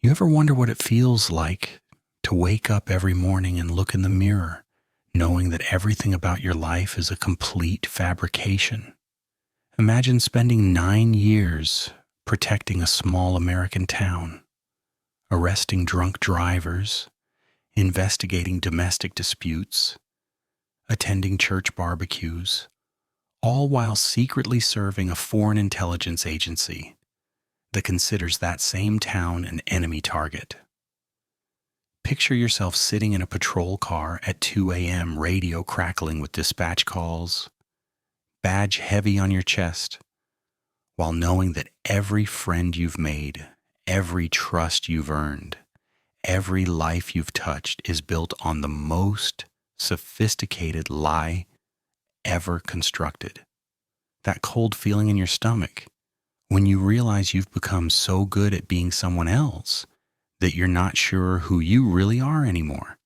You ever wonder what it feels like to wake up every morning and look in the mirror, knowing that everything about your life is a complete fabrication? Imagine spending 9 years protecting a small American town, arresting drunk drivers, investigating domestic disputes, attending church barbecues, all while secretly serving a foreign intelligence agency that considers that same town an enemy target. Picture yourself sitting in a patrol car at 2 a.m., radio crackling with dispatch calls, badge heavy on your chest, while knowing that every friend you've made, every trust you've earned, every life you've touched is built on the most sophisticated lie ever constructed. That cold feeling in your stomach when you realize you've become so good at being someone else that you're not sure who you really are anymore.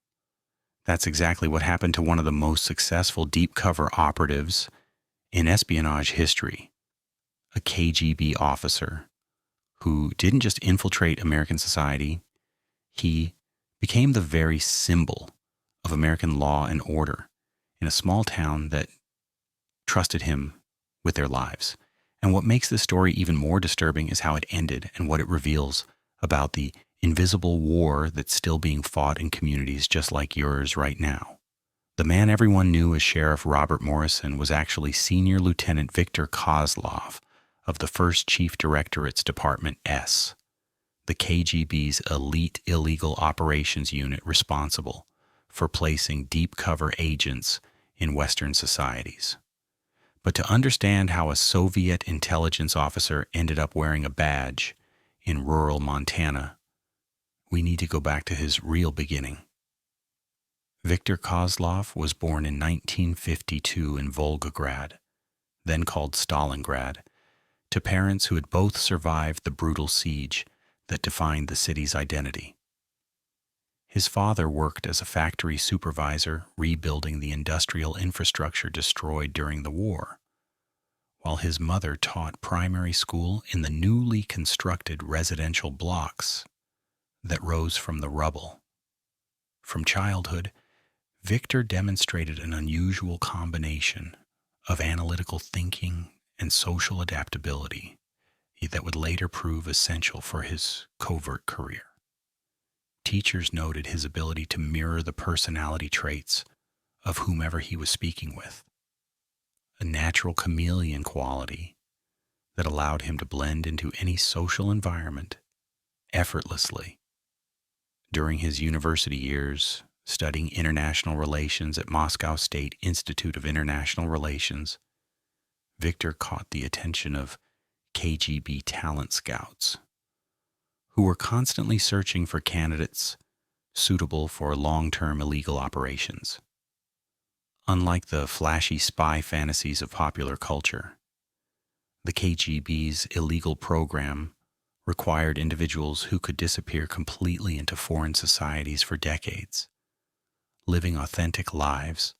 That's exactly what happened to one of the most successful deep cover operatives in espionage history, a KGB officer who didn't just infiltrate American society, he became the very symbol of American law and order in a small town that trusted him with their lives. And what makes this story even more disturbing is how it ended and what it reveals about the invisible war that's still being fought in communities just like yours right now. The man everyone knew as Sheriff Robert Morrison was actually Senior Lieutenant Victor Kozlov of the 1st Chief Directorate's Department S, the KGB's elite illegal operations unit responsible for placing deep cover agents in Western societies. But to understand how a Soviet intelligence officer ended up wearing a badge in rural Montana, we need to go back to his real beginning. Viktor Kozlov was born in 1952 in Volgograd, then called Stalingrad, to parents who had both survived the brutal siege that defined the city's identity. His father worked as a factory supervisor rebuilding the industrial infrastructure destroyed during the war, while his mother taught primary school in the newly constructed residential blocks that rose from the rubble. From childhood, Victor demonstrated an unusual combination of analytical thinking and social adaptability that would later prove essential for his covert career. Teachers noted his ability to mirror the personality traits of whomever he was speaking with, a natural chameleon quality that allowed him to blend into any social environment effortlessly. During his university years, studying international relations at Moscow State Institute of International Relations, Victor caught the attention of KGB talent scouts, who were constantly searching for candidates suitable for long-term illegal operations. Unlike the flashy spy fantasies of popular culture, the KGB's illegal program required individuals who could disappear completely into foreign societies for decades, living authentic lives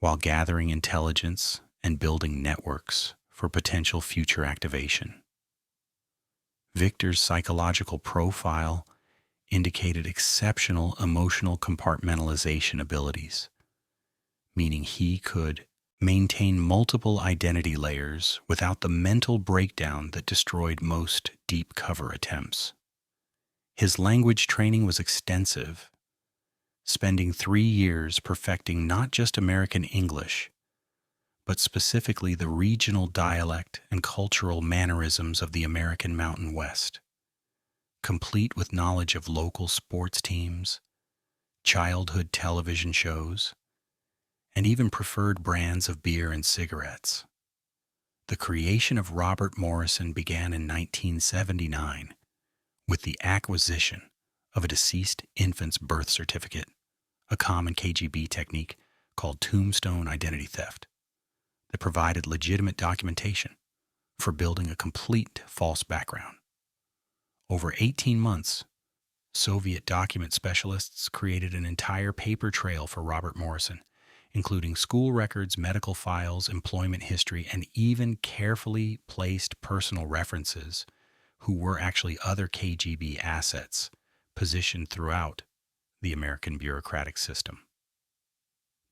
while gathering intelligence and building networks for potential future activation. Victor's psychological profile indicated exceptional emotional compartmentalization abilities, meaning he could maintain multiple identity layers without the mental breakdown that destroyed most deep cover attempts. His language training was extensive, spending 3 years perfecting not just American English, but specifically the regional dialect and cultural mannerisms of the American Mountain West, complete with knowledge of local sports teams, childhood television shows, and even preferred brands of beer and cigarettes. The creation of Robert Morrison began in 1979 with the acquisition of a deceased infant's birth certificate, a common KGB technique called tombstone identity theft that provided legitimate documentation for building a complete false background. Over 18 months, Soviet document specialists created an entire paper trail for Robert Morrison, including school records, medical files, employment history, and even carefully placed personal references who were actually other KGB assets positioned throughout the American bureaucratic system.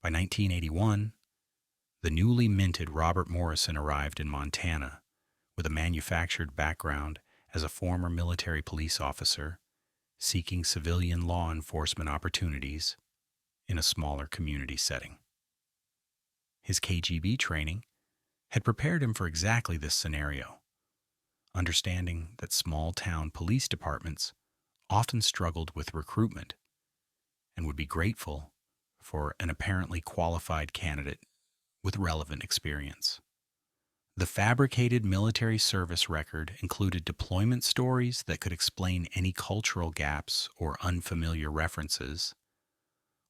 By 1981, the newly minted Robert Morrison arrived in Montana with a manufactured background as a former military police officer seeking civilian law enforcement opportunities in a smaller community setting. His KGB training had prepared him for exactly this scenario, understanding that small-town police departments often struggled with recruitment and would be grateful for an apparently qualified candidate with relevant experience. The fabricated military service record included deployment stories that could explain any cultural gaps or unfamiliar references,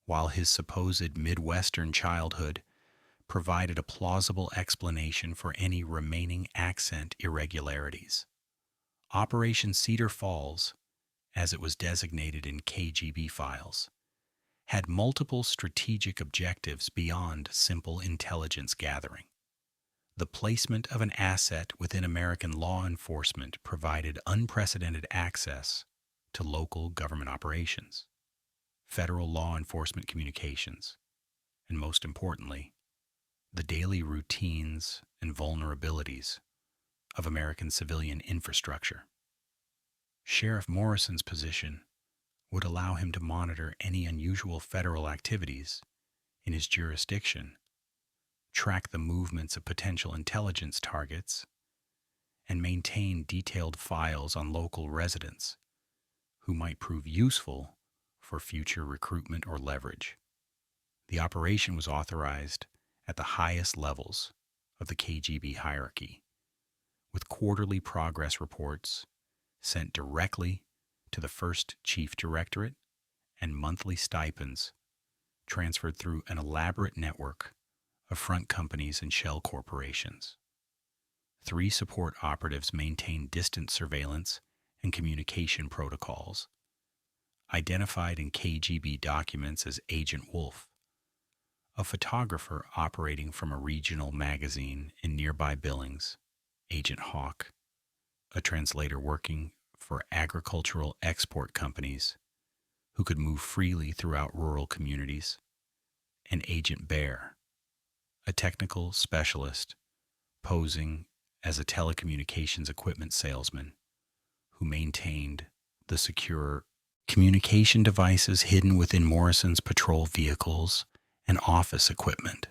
while his supposed Midwestern childhood provided a plausible explanation for any remaining accent irregularities. Operation Cedar Falls, as it was designated in KGB files, had multiple strategic objectives beyond simple intelligence gathering. The placement of an asset within American law enforcement provided unprecedented access to local government operations, federal law enforcement communications, and most importantly, the daily routines and vulnerabilities of American civilian infrastructure. Sheriff Morrison's position would allow him to monitor any unusual federal activities in his jurisdiction, track the movements of potential intelligence targets, and maintain detailed files on local residents who might prove useful for future recruitment or leverage. The operation was authorized at the highest levels of the KGB hierarchy, with quarterly progress reports sent directly to the first chief directorate and monthly stipends transferred through an elaborate network of front companies and shell corporations. 3 support operatives maintained distant surveillance and communication protocols, identified in KGB documents as Agent Wolf, a photographer operating from a regional magazine in nearby Billings, Agent Hawk, a translator working for agricultural export companies who could move freely throughout rural communities, and Agent Bear, a technical specialist posing as a telecommunications equipment salesman who maintained the secure communication devices hidden within Morrison's patrol vehicles and office equipment.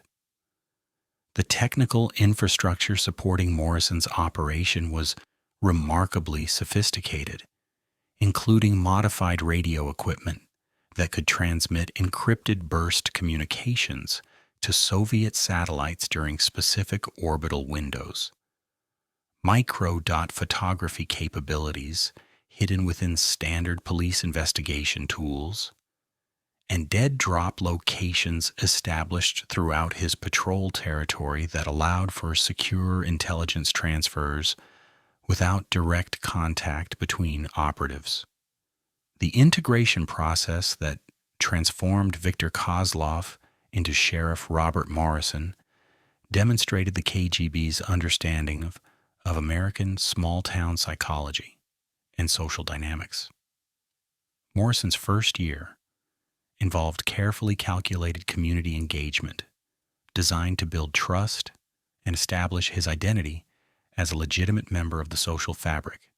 The technical infrastructure supporting Morrison's operation was remarkably sophisticated, including modified radio equipment that could transmit encrypted burst communications to Soviet satellites during specific orbital windows. Micro-dot photography capabilities hidden within standard police investigation tools, and dead drop locations established throughout his patrol territory that allowed for secure intelligence transfers without direct contact between operatives. The integration process that transformed Viktor Kozlov into Sheriff Robert Morrison demonstrated the KGB's understanding of American small-town psychology and social dynamics. Morrison's first year involved carefully calculated community engagement designed to build trust and establish his identity as a legitimate member of the social fabric.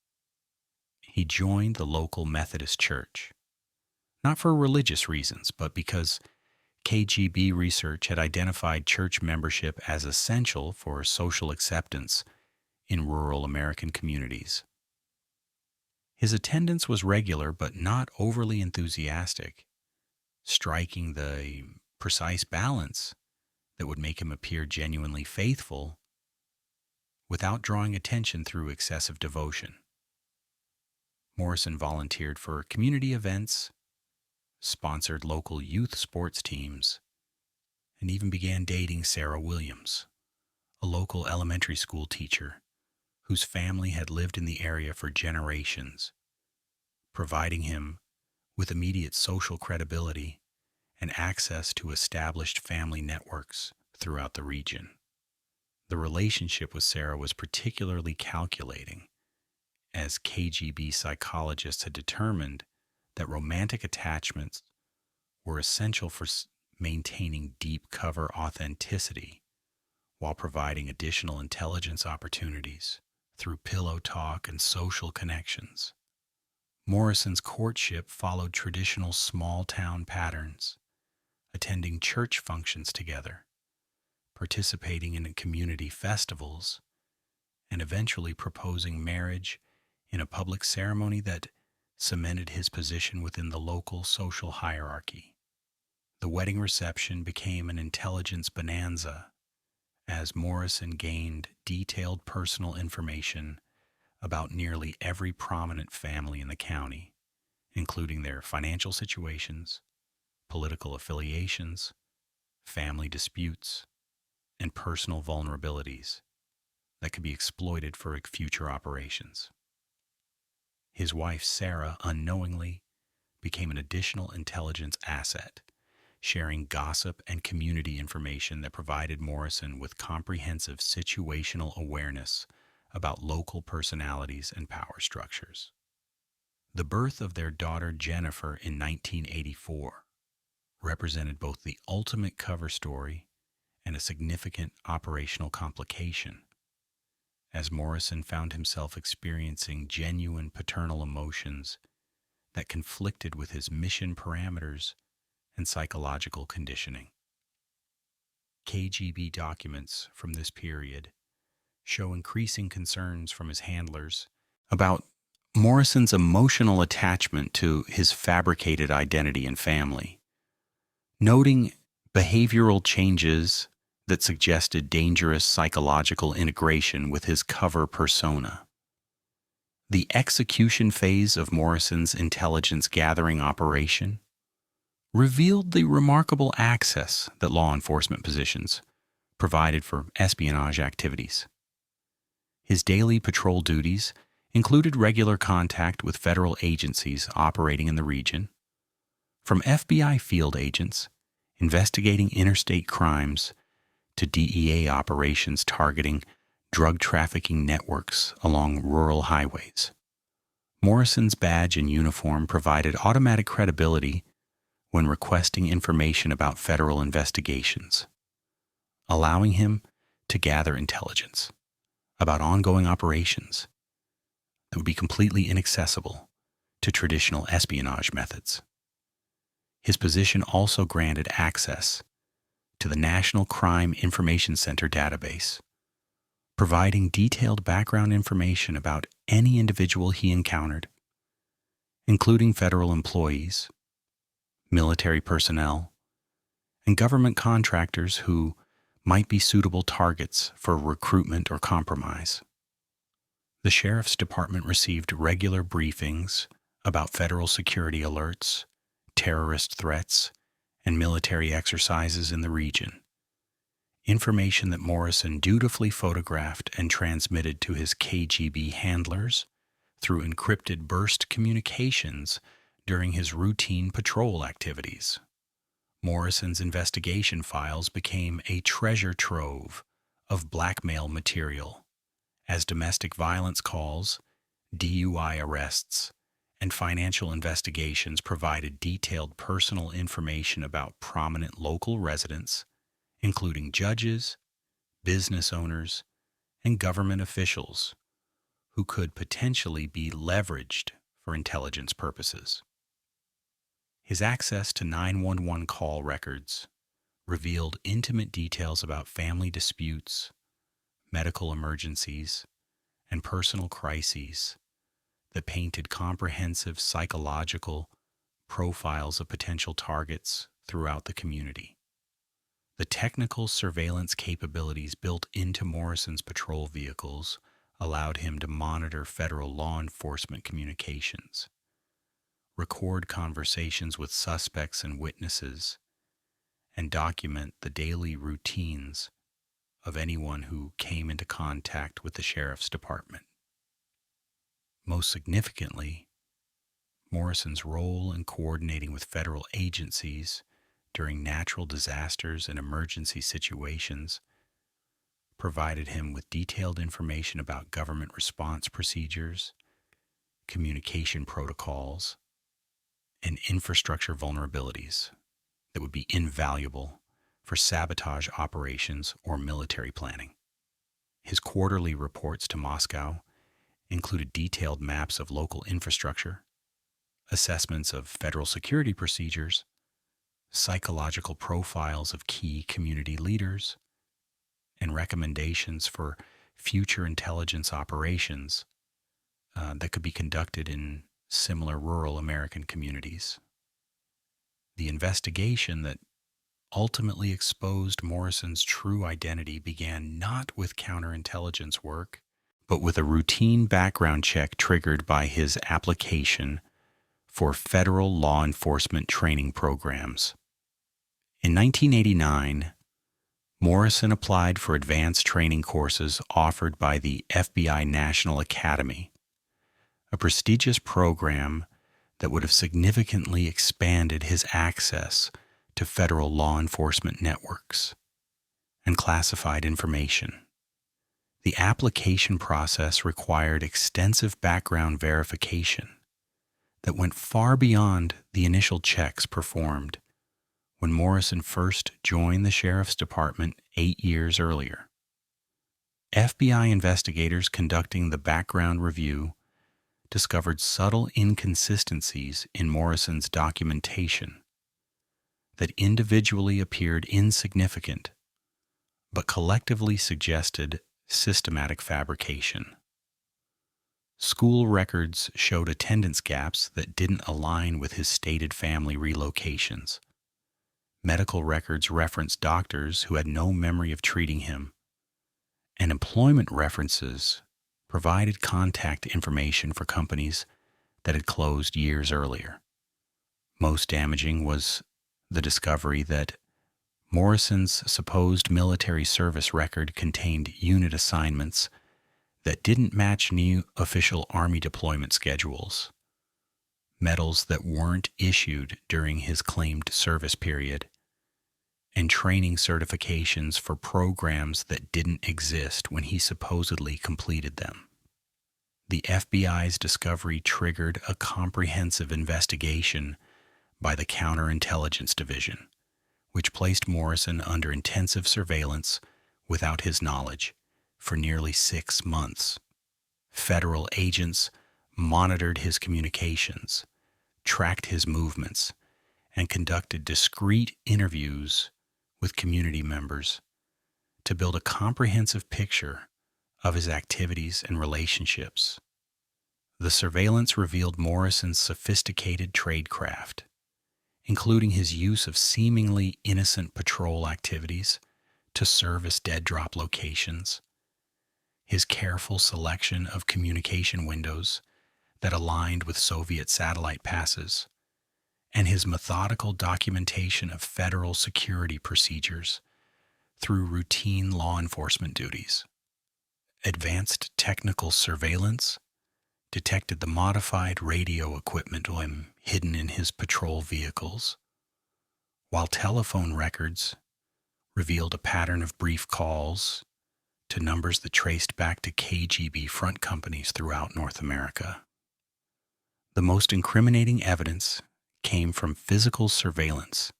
He joined the local Methodist Church, not for religious reasons, but because KGB research had identified church membership as essential for social acceptance in rural American communities. His attendance was regular but not overly enthusiastic, striking the precise balance that would make him appear genuinely faithful without drawing attention through excessive devotion. Morrison volunteered for community events, sponsored local youth sports teams, and even began dating Sarah Williams, a local elementary school teacher whose family had lived in the area for generations, providing him with immediate social credibility and access to established family networks throughout the region. The relationship with Sarah was particularly calculating as KGB psychologists had determined that romantic attachments were essential for maintaining deep cover authenticity while providing additional intelligence opportunities through pillow talk and social connections. Morrison's courtship followed traditional small-town patterns, attending church functions together, participating in community festivals, and eventually proposing marriage in a public ceremony that cemented his position within the local social hierarchy. The wedding reception became an intelligence bonanza as Morrison gained detailed personal information about nearly every prominent family in the county, including their financial situations, political affiliations, family disputes, and personal vulnerabilities that could be exploited for future operations. His wife, Sarah, unknowingly became an additional intelligence asset, sharing gossip and community information that provided Morrison with comprehensive situational awareness about local personalities and power structures. The birth of their daughter Jennifer in 1984 represented both the ultimate cover story and a significant operational complication, as Morrison found himself experiencing genuine paternal emotions that conflicted with his mission parameters and psychological conditioning. KGB documents from this period show increasing concerns from his handlers about Morrison's emotional attachment to his fabricated identity and family, noting behavioral changes that suggested dangerous psychological integration with his cover persona. The execution phase of Morrison's intelligence gathering operation revealed the remarkable access that law enforcement positions provided for espionage activities. His daily patrol duties included regular contact with federal agencies operating in the region, from FBI field agents investigating interstate crimes to DEA operations targeting drug trafficking networks along rural highways. Morrison's badge and uniform provided automatic credibility when requesting information about federal investigations, allowing him to gather intelligence about ongoing operations that would be completely inaccessible to traditional espionage methods. His position also granted access to the National Crime Information Center database, providing detailed background information about any individual he encountered, including federal employees, military personnel, and government contractors who might be suitable targets for recruitment or compromise. The Sheriff's Department received regular briefings about federal security alerts, terrorist threats, and military exercises in the region, information that Morrison dutifully photographed and transmitted to his KGB handlers through encrypted burst communications during his routine patrol activities. Morrison's investigation files became a treasure trove of blackmail material, as domestic violence calls, DUI arrests, and financial investigations provided detailed personal information about prominent local residents, including judges, business owners, and government officials, who could potentially be leveraged for intelligence purposes. His access to 911 call records revealed intimate details about family disputes, medical emergencies, and personal crises that painted comprehensive psychological profiles of potential targets throughout the community. The technical surveillance capabilities built into Morrison's patrol vehicles allowed him to monitor federal law enforcement communications, record conversations with suspects and witnesses, and document the daily routines of anyone who came into contact with the Sheriff's Department. Most significantly, Morrison's role in coordinating with federal agencies during natural disasters and emergency situations provided him with detailed information about government response procedures communication protocols, and infrastructure vulnerabilities that would be invaluable for sabotage operations or military planning. His quarterly reports to Moscow included detailed maps of local infrastructure, assessments of federal security procedures, psychological profiles of key community leaders, and recommendations for future intelligence operations that could be conducted in similar rural American communities. The investigation that ultimately exposed Morrison's true identity began not with counterintelligence work, but with a routine background check triggered by his application for federal law enforcement training programs. In 1989, Morrison applied for advanced training courses offered by the FBI National Academy, a prestigious program that would have significantly expanded his access to federal law enforcement networks and classified information. The application process required extensive background verification that went far beyond the initial checks performed when Morrison first joined the Sheriff's Department 8 years earlier. FBI investigators conducting the background review discovered subtle inconsistencies in Morrison's documentation that individually appeared insignificant, but collectively suggested systematic fabrication. School records showed attendance gaps that didn't align with his stated family relocations. Medical records referenced doctors who had no memory of treating him, and employment references provided contact information for companies that had closed years earlier. Most damaging was the discovery that Morrison's supposed military service record contained unit assignments that didn't match new official Army deployment schedules, medals that weren't issued during his claimed service period, and training certifications for programs that didn't exist when he supposedly completed them. The FBI's discovery triggered a comprehensive investigation by the Counterintelligence Division, which placed Morrison under intensive surveillance without his knowledge for nearly 6 months. Federal agents monitored his communications, tracked his movements, and conducted discreet interviews with community members to build a comprehensive picture of his activities and relationships. The surveillance revealed Morrison's sophisticated tradecraft, including his use of seemingly innocent patrol activities to service dead drop locations, his careful selection of communication windows that aligned with Soviet satellite passes, and his methodical documentation of federal security procedures through routine law enforcement duties. Advanced technical surveillance detected the modified radio equipment when hidden in his patrol vehicles, while telephone records revealed a pattern of brief calls to numbers that traced back to KGB front companies throughout North America. The most incriminating evidence came from physical surveillance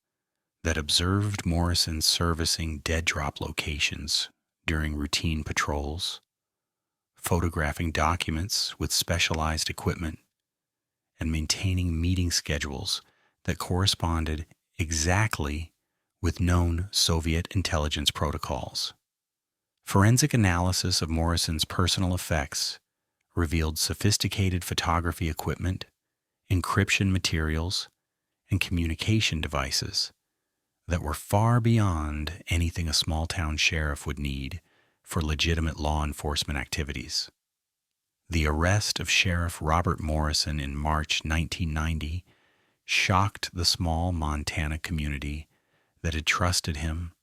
that observed Morrison servicing dead drop locations during routine patrols, photographing documents with specialized equipment, and maintaining meeting schedules that corresponded exactly with known Soviet intelligence protocols. Forensic analysis of Morrison's personal effects revealed sophisticated photography equipment, encryption materials, and communication devices that were far beyond anything a small-town sheriff would need for legitimate law enforcement activities. The arrest of Sheriff Robert Morrison in March 1990 shocked the small Montana community that had trusted him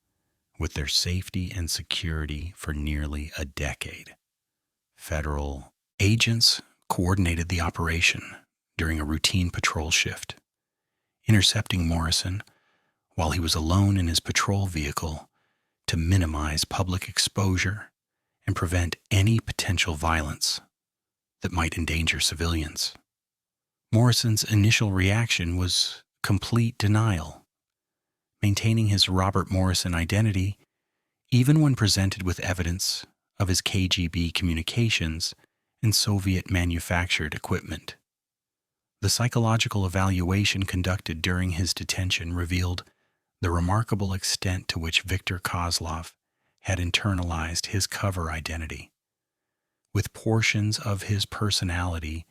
with their safety and security for nearly a decade. Federal agents coordinated the operation during a routine patrol shift, intercepting Morrison while he was alone in his patrol vehicle to minimize public exposure and prevent any potential violence. that might endanger civilians. Morrison's initial reaction was complete denial, maintaining his Robert Morrison identity even when presented with evidence of his KGB communications and Soviet-manufactured equipment. The psychological evaluation conducted during his detention revealed the remarkable extent to which Viktor Kozlov had internalized his cover identity, with portions of his personality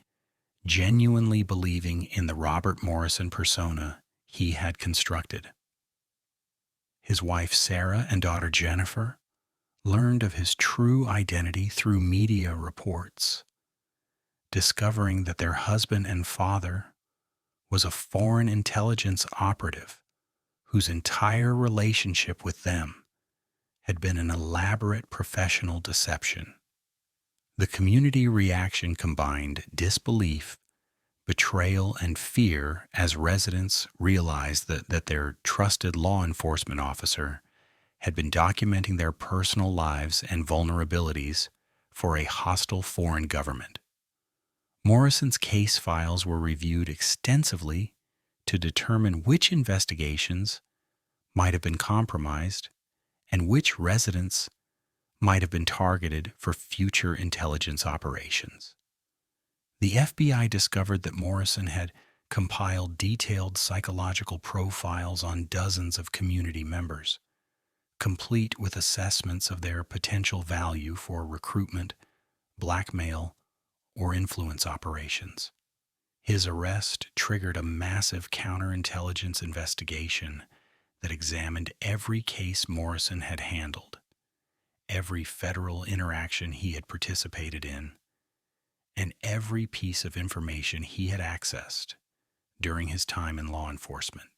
genuinely believing in the Robert Morrison persona he had constructed. His wife Sarah and daughter Jennifer learned of his true identity through media reports, discovering that their husband and father was a foreign intelligence operative whose entire relationship with them had been an elaborate professional deception. The community reaction combined disbelief, betrayal, and fear as residents realized that their trusted law enforcement officer had been documenting their personal lives and vulnerabilities for a hostile foreign government. Morrison's case files were reviewed extensively to determine which investigations might have been compromised and which residents might have been targeted for future intelligence operations. The FBI discovered that Morrison had compiled detailed psychological profiles on dozens of community members, complete with assessments of their potential value for recruitment, blackmail, or influence operations. His arrest triggered a massive counterintelligence investigation that examined every case Morrison had handled, every federal interaction he had participated in, and every piece of information he had accessed during his time in law enforcement.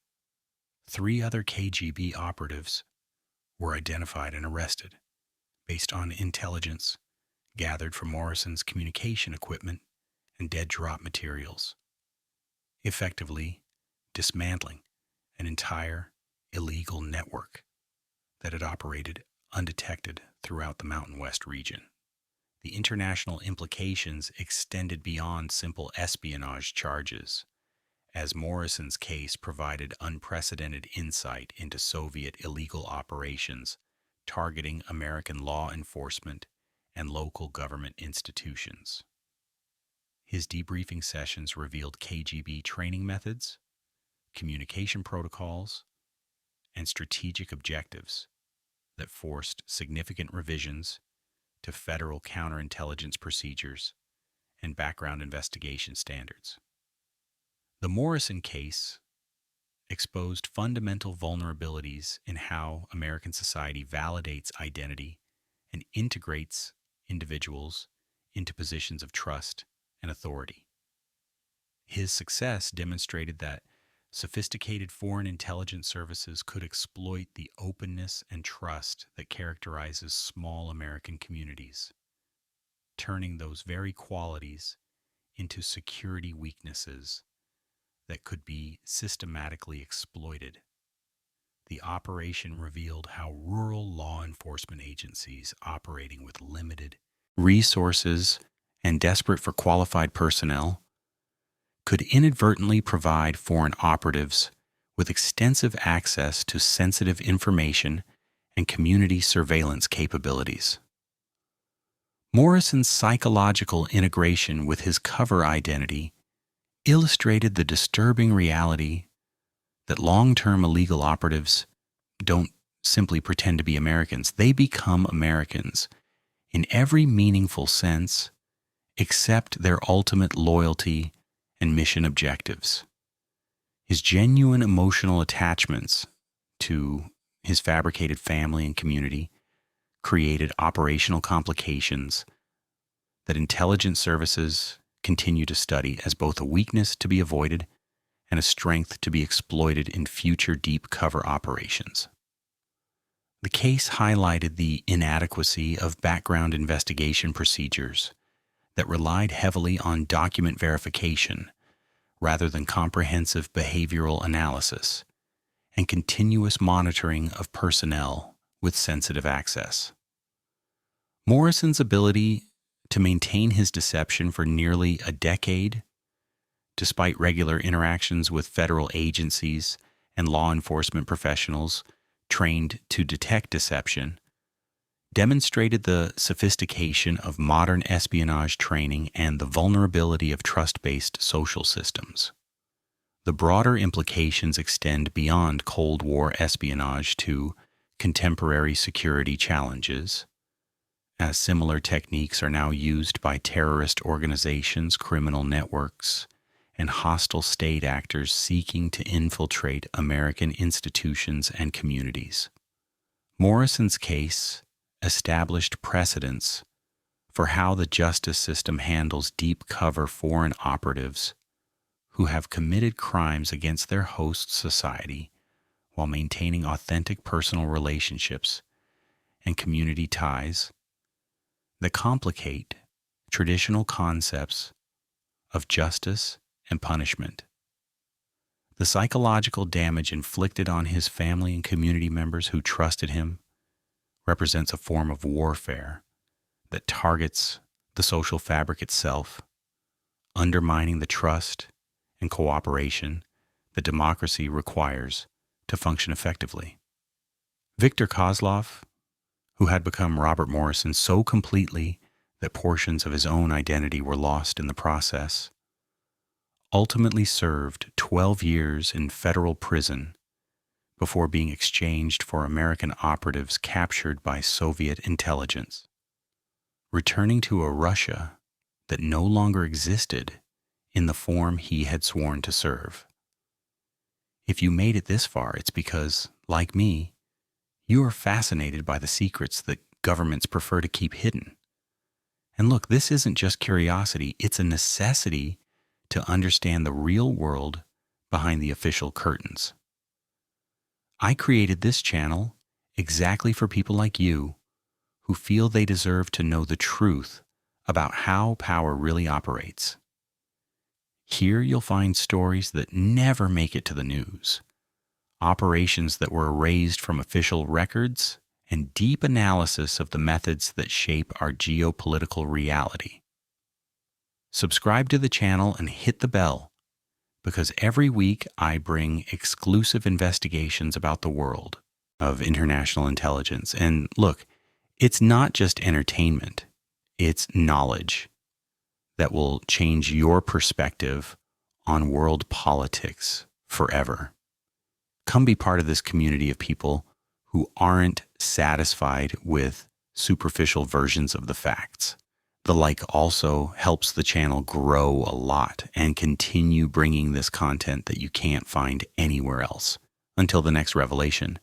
3 other KGB operatives were identified and arrested based on intelligence gathered from Morrison's communication equipment and dead drop materials, effectively dismantling an entire illegal network that had operated undetected throughout the Mountain West region. The international implications extended beyond simple espionage charges, as Morrison's case provided unprecedented insight into Soviet illegal operations targeting American law enforcement and local government institutions. His debriefing sessions revealed KGB training methods, communication protocols, and strategic objectives that forced significant revisions to federal counterintelligence procedures and background investigation standards. The Morrison case exposed fundamental vulnerabilities in how American society validates identity and integrates individuals into positions of trust and authority. His success demonstrated that sophisticated foreign intelligence services could exploit the openness and trust that characterizes small American communities, turning those very qualities into security weaknesses that could be systematically exploited. The operation revealed how rural law enforcement agencies operating with limited resources and desperate for qualified personnel could inadvertently provide foreign operatives with extensive access to sensitive information and community surveillance capabilities. Morrison's psychological integration with his cover identity illustrated the disturbing reality that long-term illegal operatives don't simply pretend to be Americans. They become Americans in every meaningful sense except their ultimate loyalty and mission objectives. His genuine emotional attachments to his fabricated family and community created operational complications that intelligence services continue to study as both a weakness to be avoided and a strength to be exploited in future deep cover operations. The case highlighted the inadequacy of background investigation procedures that relied heavily on document verification rather than comprehensive behavioral analysis and continuous monitoring of personnel with sensitive access. Morrison's ability to maintain his deception for nearly a decade, despite regular interactions with federal agencies and law enforcement professionals trained to detect deception, demonstrated the sophistication of modern espionage training and the vulnerability of trust-based social systems. The broader implications extend beyond Cold War espionage to contemporary security challenges, as similar techniques are now used by terrorist organizations, criminal networks, and hostile state actors seeking to infiltrate American institutions and communities. Morrison's case established precedents for how the justice system handles deep cover foreign operatives who have committed crimes against their host society while maintaining authentic personal relationships and community ties that complicate traditional concepts of justice and punishment. The psychological damage inflicted on his family and community members who trusted him represents a form of warfare that targets the social fabric itself, undermining the trust and cooperation that democracy requires to function effectively. Viktor Kozlov, who had become Robert Morrison so completely that portions of his own identity were lost in the process, ultimately served 12 years in federal prison before being exchanged for American operatives captured by Soviet intelligence, returning to a Russia that no longer existed in the form he had sworn to serve. If you made it this far, it's because, like me, you are fascinated by the secrets that governments prefer to keep hidden. And look, this isn't just curiosity, it's a necessity to understand the real world behind the official curtains. I created this channel exactly for people like you who feel they deserve to know the truth about how power really operates. Here you'll find stories that never make it to the news, operations that were erased from official records, and deep analysis of the methods that shape our geopolitical reality. Subscribe to the channel and hit the bell, because every week I bring exclusive investigations about the world of international intelligence. And look, it's not just entertainment, it's knowledge that will change your perspective on world politics forever. Come be part of this community of people who aren't satisfied with superficial versions of the facts. The like also helps the channel grow a lot and continue bringing this content that you can't find anywhere else. Until the next revelation,